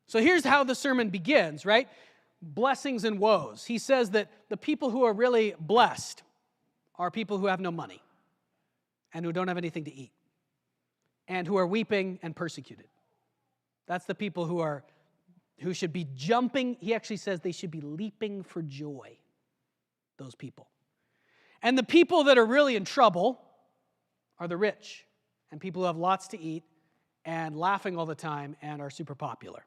So here's how the sermon begins, right? Blessings and woes. He says that the people who are really blessed are people who have no money and who don't have anything to eat and who are weeping and persecuted. That's the people who should be jumping. He actually says they should be leaping for joy, those people. And the people that are really in trouble are the rich and people who have lots to eat and laughing all the time and are super popular.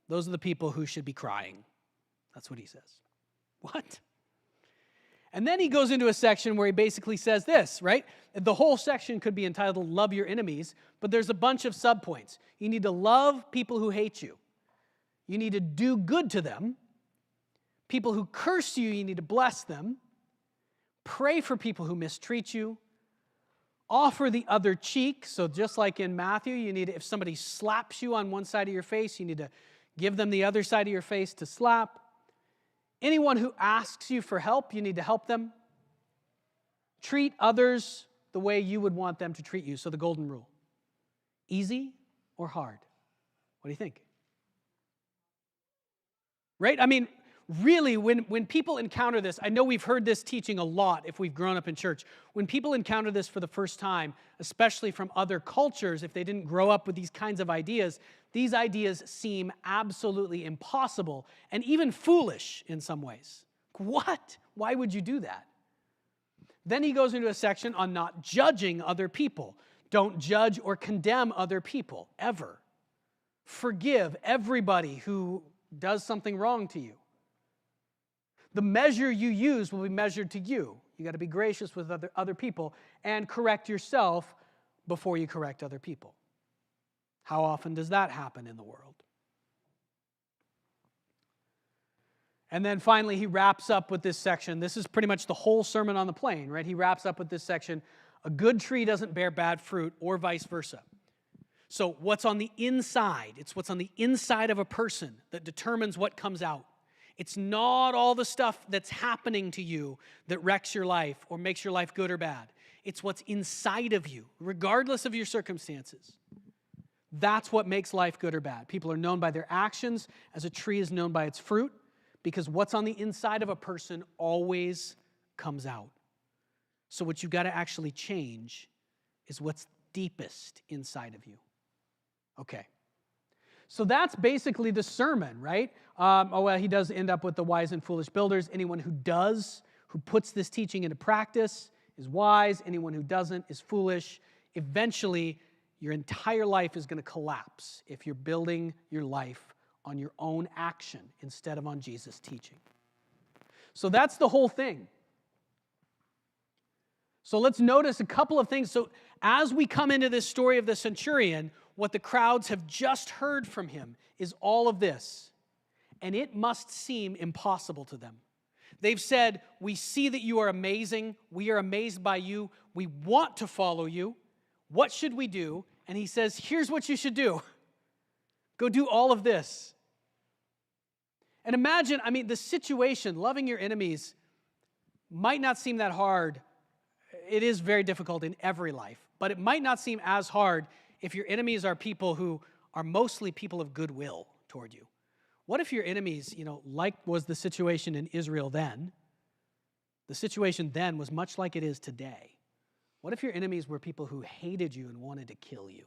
Those are the people who should be crying. That's what he says. What? And then he goes into a section where he basically says this, right? The whole section could be entitled Love Your Enemies, but there's a bunch of subpoints. You need to love people who hate you. You need to do good to them. People who curse you, you need to bless them. Pray for people who mistreat you. Offer the other cheek. So just like in Matthew, you need to, if somebody slaps you on one side of your face, you need to give them the other side of your face to slap. Anyone who asks you for help, you need to help them. Treat others the way you would want them to treat you. So the golden rule. Easy or hard? What do you think? Right? I mean, really, when people encounter this, I know we've heard this teaching a lot if we've grown up in church. When people encounter this for the first time, especially from other cultures, if they didn't grow up with these kinds of ideas, these ideas seem absolutely impossible and even foolish in some ways. What? Why would you do that? Then he goes into a section on not judging other people. Don't judge or condemn other people, ever. Forgive everybody who does something wrong to you. The measure you use will be measured to you. You got to be gracious with other people and correct yourself before you correct other people. How often does that happen in the world? And then finally, he wraps up with this section. This is pretty much the whole Sermon on the Plain, right? He wraps up with this section. A good tree doesn't bear bad fruit, or vice versa. So what's on the inside? It's what's on the inside of a person that determines what comes out. It's not all the stuff that's happening to you that wrecks your life or makes your life good or bad. It's what's inside of you, regardless of your circumstances. That's what makes life good or bad. People are known by their actions as a tree is known by its fruit, because what's on the inside of a person always comes out. So what you've got to actually change is what's deepest inside of you. Okay. So that's basically the sermon, right? He does end up with the wise and foolish builders. Anyone who puts this teaching into practice is wise. Anyone who doesn't is foolish. Eventually, your entire life is going to collapse if you're building your life on your own action instead of on Jesus' teaching. So that's the whole thing. So let's notice a couple of things. So as we come into this story of the centurion, what the crowds have just heard from him is all of this. And it must seem impossible to them. They've said, we see that you are amazing. We are amazed by you. We want to follow you. What should we do? And he says, here's what you should do. Go do all of this. And imagine, the situation, loving your enemies, might not seem that hard. It is very difficult in every life. But it might not seem as hard if your enemies are people who are mostly people of goodwill toward you. What if your enemies, like was the situation in Israel then, the situation then was much like it is today. What if your enemies were people who hated you and wanted to kill you?